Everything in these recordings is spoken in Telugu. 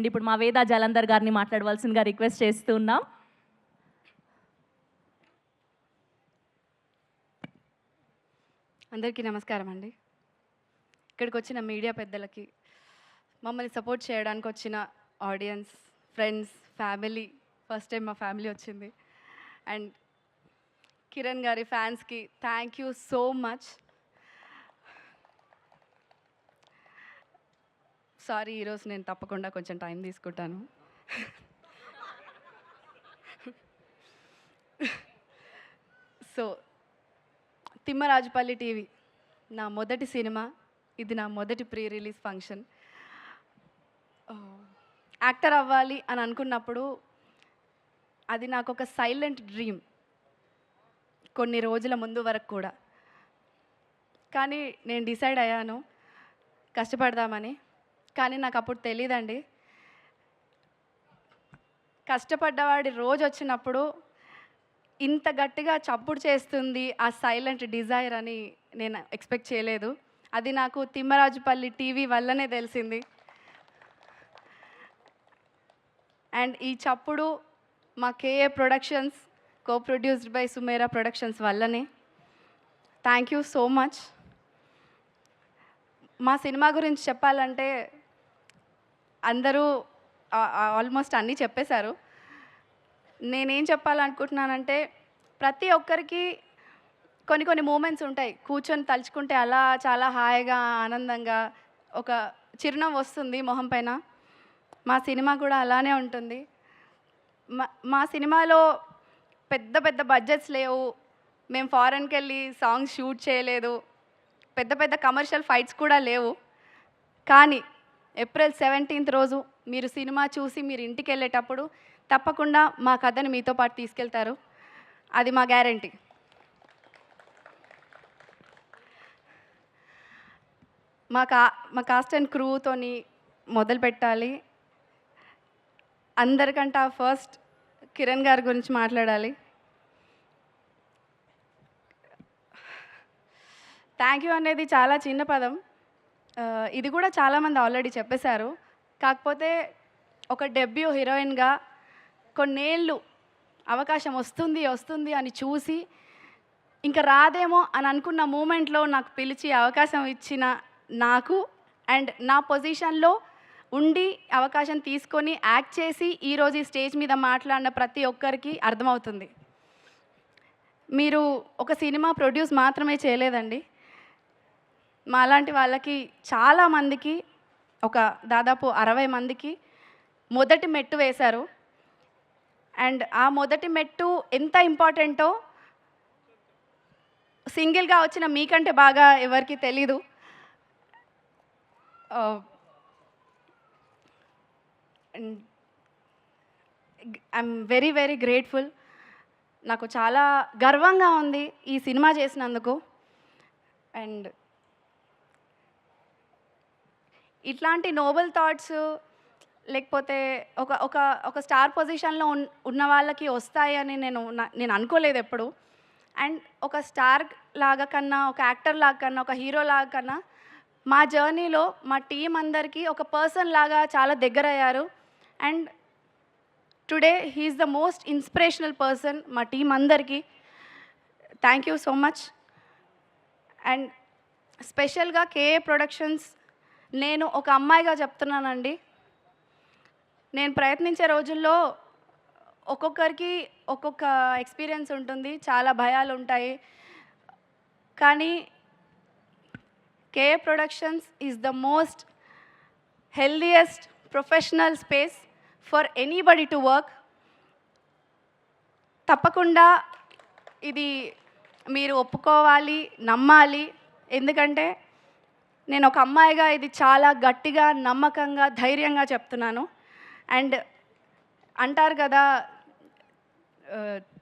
అండ్ ఇప్పుడు మా వేద జలంధర్ గారిని మాట్లాడవలసిందిగా రిక్వెస్ట్ చేస్తూ ఉన్నాం. అందరికీ నమస్కారం అండి. ఇక్కడికి వచ్చిన మీడియా పెద్దలకి, మమ్మల్ని సపోర్ట్ చేయడానికి వచ్చిన audience, friends, family, first time మా ఫ్యామిలీ వచ్చింది, అండ్ కిరణ్ గారి ఫ్యాన్స్కి thank you so much. Sorry, ఈరోజు నేను తప్పకుండా కొంచెం టైం తీసుకుంటాను. సో తిమ్మరాజుపల్లి టీవీ నా మొదటి సినిమా, ఇది నా మొదటి ప్రీ రిలీజ్ ఫంక్షన్. యాక్టర్ అవ్వాలి అని అనుకున్నప్పుడు అది నాకు ఒక సైలెంట్ డ్రీమ్ కొన్ని రోజుల ముందు వరకు కూడా. కానీ నేను డిసైడ్ అయ్యాను కష్టపడదామని. కానీ నాకు అప్పుడు తెలియదండి, కష్టపడ్డవాడి రోజు వచ్చినప్పుడు ఇంత గట్టిగా చప్పుడు చేస్తుంది ఆ సైలెంట్ డిజైర్ అని నేను ఎక్స్పెక్ట్ చేయలేదు. అది నాకు తిమ్మరాజుపల్లి టీవీ వల్లనే తెలిసింది. అండ్ ఈ చప్పుడు మా KA productions, co-produced by Sumera productions వల్లనే. Thank you so much. మా సినిమా గురించి చెప్పాలంటే అందరూ ఆల్మోస్ట్ అన్నీ చెప్పేశారు. నేనేం చెప్పాలనుకుంటున్నానంటే, ప్రతి ఒక్కరికి కొన్ని మూమెంట్స్ ఉంటాయి, కూర్చొని తలుచుకుంటే అలా చాలా హాయిగా ఆనందంగా ఒక చిరునవ్వు వస్తుంది మొహం పైన. మా సినిమా కూడా అలానే ఉంటుంది. మా సినిమాలో పెద్ద పెద్ద బడ్జెట్స్ లేవు, మేము ఫారెన్కి వెళ్ళి సాంగ్స్ షూట్ చేయలేదు, పెద్ద పెద్ద కమర్షియల్ ఫైట్స్ కూడా లేవు. కానీ ఏప్రిల్ 17th రోజు మీరు సినిమా చూసి మీరు ఇంటికి వెళ్ళేటప్పుడు తప్పకుండా మా కథని మీతో పాటు తీసుకెళ్తారు, అది మా గ్యారంటీ. మా కాస్ట్ అండ్ క్రూతోని మొదలు పెట్టాలి. అందరికంటే ఫస్ట్ కిరణ్ గారి గురించి మాట్లాడాలి. థ్యాంక్ యూ అనేది చాలా చిన్న పదం, ఇది కూడా చాలామంది ఆల్రెడీ చెప్పేశారు. కాకపోతే ఒక డెబ్యూ హీరోయిన్గా కొన్నేళ్ళు అవకాశం వస్తుంది అని చూసి ఇంకా రాదేమో అని అనుకున్న మూమెంట్లో నాకు పిలిచి అవకాశం ఇచ్చిన నాకు, అండ్ నా పొజిషన్లో ఉండి అవకాశం తీసుకొని యాక్ట్ చేసి ఈరోజు ఈ స్టేజ్ మీద మాట్లాడిన ప్రతి ఒక్కరికి అర్థమవుతుంది, మీరు ఒక సినిమా ప్రొడ్యూస్ మాత్రమే చేయలేదండి, మాలాంటి వాళ్ళకి చాలామందికి, ఒక దాదాపు 60 మందికి మొదటి మెట్టు వేశారు. అండ్ ఆ మొదటి మెట్టు ఎంత ఇంపార్టెంటో సింగిల్గా వచ్చిన మీకంటే బాగా ఎవరికి తెలీదు. I'm very very grateful. నాకు చాలా గర్వంగా ఉంది ఈ సినిమా చేసినందుకు. అండ్ ఇట్లాంటి నోబెల్ థాట్స్ లేకపోతే ఒక ఒక ఒక స్టార్ పొజిషన్లో ఉన్న వాళ్ళకి వస్తాయి అని నేను అనుకోలేదు ఎప్పుడు. అండ్ ఒక స్టార్ లాగా కన్నా, ఒక యాక్టర్ లాగా కన్నా, ఒక హీరో లాగా కన్నా మా జర్నీలో మా టీం అందరికీ ఒక పర్సన్ లాగా చాలా దగ్గర అయ్యారు. And today he's the most inspirational person మా టీం అందరికీ. Thank you so much. And స్పెషల్గా కేఏ ప్రొడక్షన్స్, నేను ఒక అమ్మాయిగా చెప్తున్నానండి, నేను ప్రయత్నించే రోజుల్లో ఒక్కొక్కరికి ఒక్కొక్క ఎక్స్పీరియన్స్ ఉంటుంది, చాలా భయాలు ఉంటాయి. కానీ KA productions is the most healthiest professional space for anybody to work. తప్పకుండా ఇది మీరు ఒప్పుకోవాలి, నమ్మాలి. ఎందుకంటే నేను ఒక అమ్మాయిగా ఇది చాలా గట్టిగా, నమ్మకంగా, ధైర్యంగా చెప్తున్నాను. అండ్ అంటారు కదా,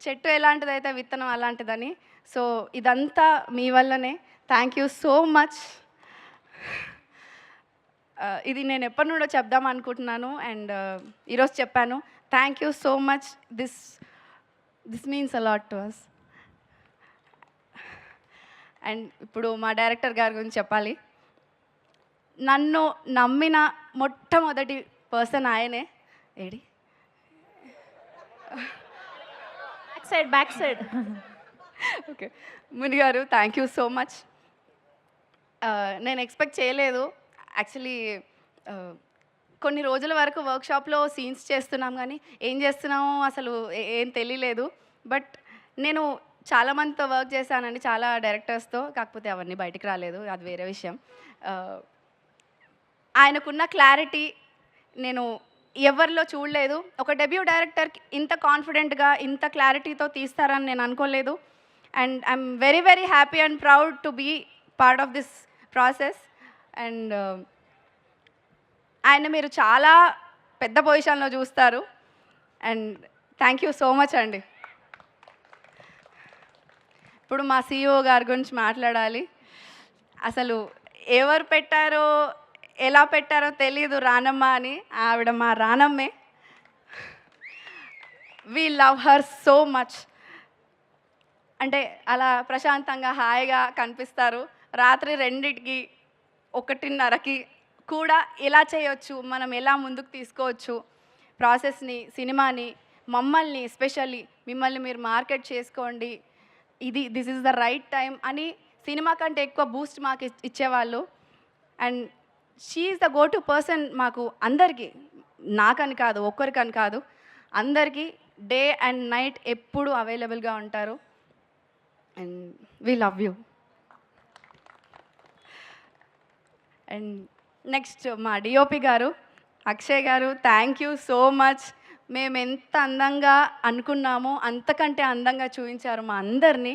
చెట్టు ఎలాంటిదైతే విత్తనం అలాంటిదని. సో ఇదంతా మీ వల్లనే. Thank you so much. ఇది నేను ఎప్పటి నుండో చెప్దాం అనుకుంటున్నాను, అండ్ ఈరోజు చెప్పాను. Thank you so much. This means a lot to us. And ఇప్పుడు మా డైరెక్టర్ గారి గురించి చెప్పాలి. నన్ను నమ్మిన మొట్టమొదటి పర్సన్ ఆయనే. AD back side okay. ముని గారు థ్యాంక్ యూ సో మచ్. నేను ఎక్స్పెక్ట్ చేయలేదు యాక్చువల్లీ. కొన్ని రోజుల వరకు వర్క్షాప్లో సీన్స్ చేస్తున్నాం కానీ ఏం చేస్తున్నామో అసలు ఏం తెలియలేదు. బట్ నేను చాలామందితో వర్క్ చేశానండి, చాలా డైరెక్టర్స్తో, కాకపోతే అవన్నీ బయటికి రాలేదు, అది వేరే విషయం. ఆయనకున్న క్లారిటీ నేను ఎవరిలో చూడలేదు. ఒక డెబ్యూ డైరెక్టర్కి ఇంత కాన్ఫిడెంట్గా ఇంత క్లారిటీతో తీస్తారని నేను అనుకోలేదు. And I'm very very happy and proud to be part of this process. And ఆయన మీరు చాలా పెద్ద పొజిషన్లో చూస్తారు. And thank you so much అండి. ఇప్పుడు మా CEO గారి గురించి మాట్లాడాలి. అసలు ఎవరు పెట్టారో ఎలా పెట్టారో తెలీదు రానమ్మ అని. ఆవిడ మా రానమ్మే. We love her so much. అంటే అలా ప్రశాంతంగా హాయిగా కనిపిస్తారు. రాత్రి 2కి 1:30కి కూడా ఎలా చేయొచ్చు, మనం ఎలా ముందుకు తీసుకోవచ్చు ప్రాసెస్ని, సినిమాని, మమ్మల్ని ఎస్పెషల్లీ మిమ్మల్ని మీరు మార్కెట్ చేసుకోండి, this is the right time అని సినిమా కంటే ఎక్కువ బూస్ట్ మాకు ఇచ్చేవాళ్ళు. And she is the go to person మాకు అందరికీ, నాకని కాదు, ఒక్కరికని కాదు, అందరికీ డే అండ్ నైట్ ఎప్పుడు అవైలబుల్గా ఉంటారు. And we love you. And next మా డిఓపి గారు అక్షయ్ గారు, థ్యాంక్ యూ సో మచ్. మేము ఎంత అందంగా అనుకున్నామో అంతకంటే అందంగా చూపించారు మా అందరినీ.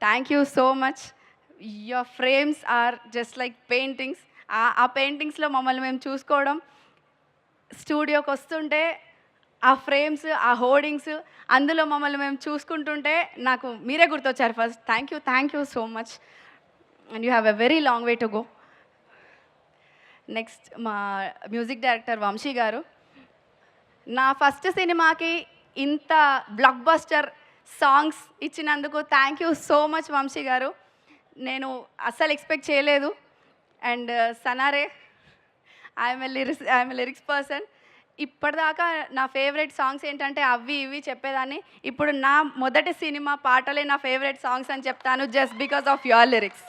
Thank you so much. Your frames are just like paintings. ఆ పెయింటింగ్స్లో మమ్మల్ని మేము చూసుకోవడం, స్టూడియోకి వస్తుంటే ఆ ఫ్రేమ్స్, ఆ హోర్డింగ్స్, అందులో మమ్మల్ని మేము చూసుకుంటుంటే నాకు మీరే గుర్తొచ్చారు first. Thank you so much. And you have a very long way to go. Next మా మ్యూజిక్ డైరెక్టర్ వంశీ గారు. నా ఫస్ట్ సినిమాకి ఇంత బ్లాక్ బస్టర్ సాంగ్స్ ఇచ్చినందుకు thank you so much Vamshi garu. నేను అస్సలు ఎక్స్పెక్ట్ చేయలేదు. అండ్ సనారే, ఐఎమ్ ఎ లిరిక్స్ పర్సన్. ఇప్పటిదాకా నా ఫేవరెట్ సాంగ్స్ ఏంటంటే అవి ఇవి చెప్పేదాన్ని. ఇప్పుడు నా మొదటి సినిమా పాటలే నా ఫేవరెట్ సాంగ్స్ అని చెప్తాను, just because of your lyrics.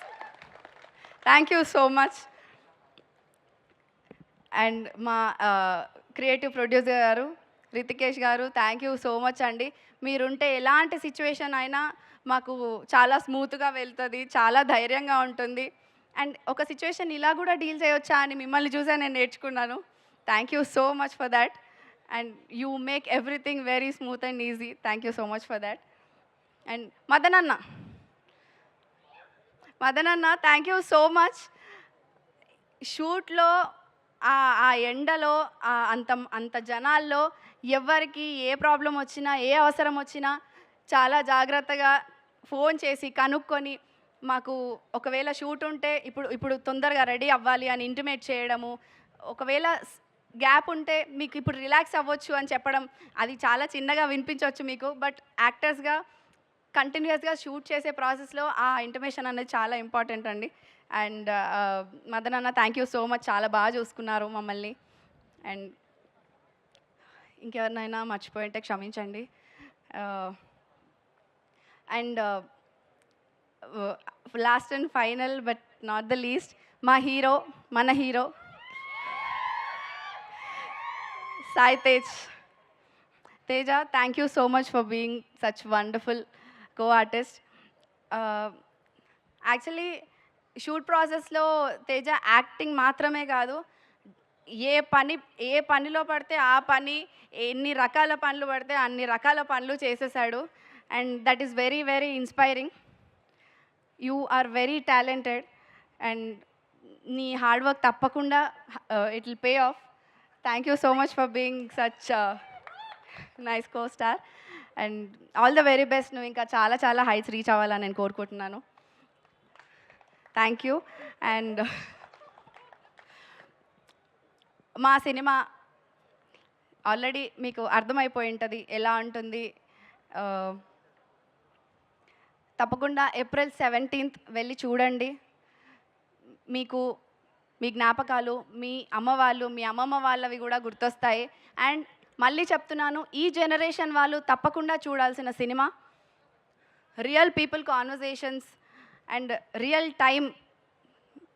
Thank you so much. And మా క్రియేటివ్ ప్రొడ్యూసర్ గారు రితికేష్ గారు, థ్యాంక్ యూ సో మచ్ అండి. మీరుంటే ఎలాంటి సిచ్యువేషన్ అయినా మాకు చాలా స్మూత్గా వెళ్తుంది, చాలా ధైర్యంగా ఉంటుంది. అండ్ ఒక సిచ్యువేషన్ ఇలా కూడా డీల్ చేయవచ్చా అని మిమ్మల్ని చూసే నేను నేర్చుకున్నాను. Thank you so much for that. And you make everything very smooth and easy. Thank you so much for that. And మదనన్న థ్యాంక్ యూ సో మచ్. షూట్లో ఆ ఎండలో అంత జనాల్లో ఎవరికి ఏ ప్రాబ్లం వచ్చినా, ఏ అవసరం వచ్చినా చాలా జాగ్రత్తగా ఫోన్ చేసి కనుక్కొని మాకు ఒకవేళ షూట్ ఉంటే ఇప్పుడు తొందరగా రెడీ అవ్వాలి అని ఇంటిమేట్ చేయడము, ఒకవేళ గ్యాప్ ఉంటే మీకు ఇప్పుడు రిలాక్స్ అవ్వచ్చు అని చెప్పడం. అది చాలా చిన్నగా వినిపించవచ్చు మీకు, బట్ యాక్టర్స్గా కంటిన్యూస్గా షూట్ చేసే ప్రాసెస్లో ఆ ఇంటిమేషన్ అనేది చాలా ఇంపార్టెంట్ అండి. అండ్ మదన్ అన్న థ్యాంక్ యూ సో మచ్, చాలా బాగా చూసుకున్నారు మమ్మల్ని. అండ్ ఇంకెవరినైనా మర్చిపోయింటే క్షమించండి. And last and final but not the least, మా హీరో, మన hero Sai Teja. Thank you so much for being such wonderful co-artist. Actually shoot ప్రాసెస్లో తేజ యాక్టింగ్ మాత్రమే కాదు, ఏ పనిలో పడితే ఆ పని, ఎన్ని రకాల పనులు పడితే అన్ని రకాల పనులు చేసేసాడు. And that is very very inspiring. You are very talented and నీ హార్డ్ వర్క్ తప్పకుండా it will pay off. Thank you so much for being such nice co star. And all the very best. నువ్వు ఇంకా చాలా చాలా హైట్స్ రీచ్ అవ్వాలని నేను కోరుకుంటున్నాను. Thank you. అండ్ మా సినిమా ఆల్రెడీ మీకు అర్థమైపోయి ఉంటుంది ఎలా ఉంటుంది. తప్పకుండా April 17th వెళ్ళి చూడండి. మీకు మీ జ్ఞాపకాలు, మీ అమ్మ వాళ్ళు, మీ అమ్మమ్మ వాళ్ళవి కూడా గుర్తొస్తాయి. అండ్ మళ్ళీ చెప్తున్నాను, ఈ జనరేషన్ వాళ్ళు తప్పకుండా చూడాల్సిన cinema. Real people conversations and real time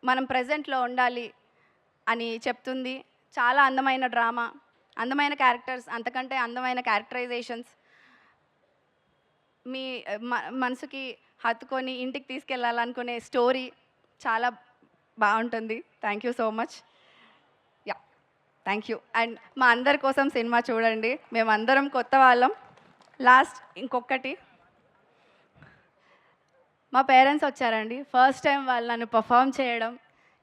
మనం ప్రెజెంట్లో ఉండాలి అని చెప్తుంది. చాలా అందమైన డ్రామా, అందమైన క్యారెక్టర్స్, అంతకంటే అందమైన క్యారెక్టరైజేషన్స్, మీ మనసుకి హత్తుకొని ఇంటికి తీసుకెళ్ళాలనుకునే స్టోరీ చాలా బాగుంటుంది. Thank you so much. Yeah, thank you. And మా అందరి కోసం సినిమా చూడండి. మేమందరం కొత్త వాళ్ళం. లాస్ట్ ఇంకొకటి, మా పేరెంట్స్ వచ్చారండి. ఫస్ట్ టైం వాళ్ళు నన్ను పర్ఫామ్ చేయడం,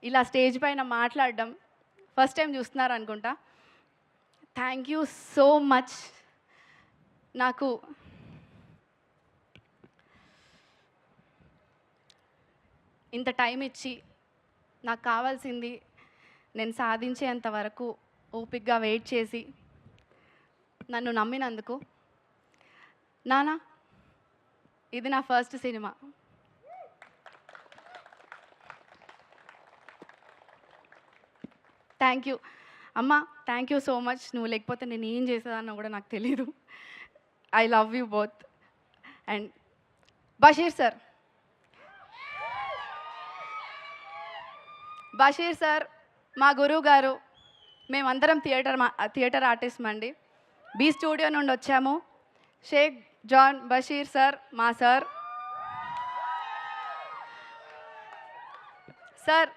ఇలా స్టేజ్ పైన మాట్లాడడం ఫస్ట్ టైం చూస్తున్నారు అనుకుంటా. Thank you so much. నాకు ఇంత టైం ఇచ్చి నాకు కావాల్సింది నేను సాధించేంత వరకు ఓపికగా వెయిట్ చేసి నన్ను నమ్మినందుకు. నానా, ఇది నా ఫస్ట్ సినిమా. థ్యాంక్ యూ అమ్మ, థ్యాంక్ యూ సో మచ్. నువ్వు లేకపోతే నేను ఏం చేసేదాన్నో కూడా నాకు తెలీదు. I love you both. And Basheer sir మా గురువు గారు. మేమందరం థియేటర్ ఆర్టిస్ట్ అండి. బీ స్టూడియో నుండి వచ్చాము. షేక్ జాన్ బషీర్ సార్ మా సార్. సార్,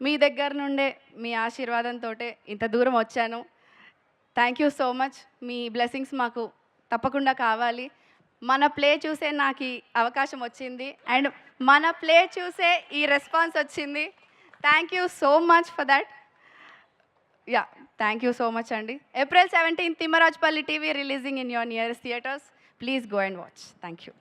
మీ దగ్గర నుండే మీ ఆశీర్వాదంతో ఇంత దూరం వచ్చాను. Thank you so much. మీ బ్లెస్సింగ్స్ మాకు తప్పకుండా కావాలి. మన ప్లే చూసే నాకు ఈ అవకాశం వచ్చింది అండ్ మన ప్లే చూసే ఈ రెస్పాన్స్ వచ్చింది. Thank you so much for that. Yeah, thank you so much అండి. April 17th, Thimmarajupalli TV releasing in your nearest theatres. Please go and watch. Thank you.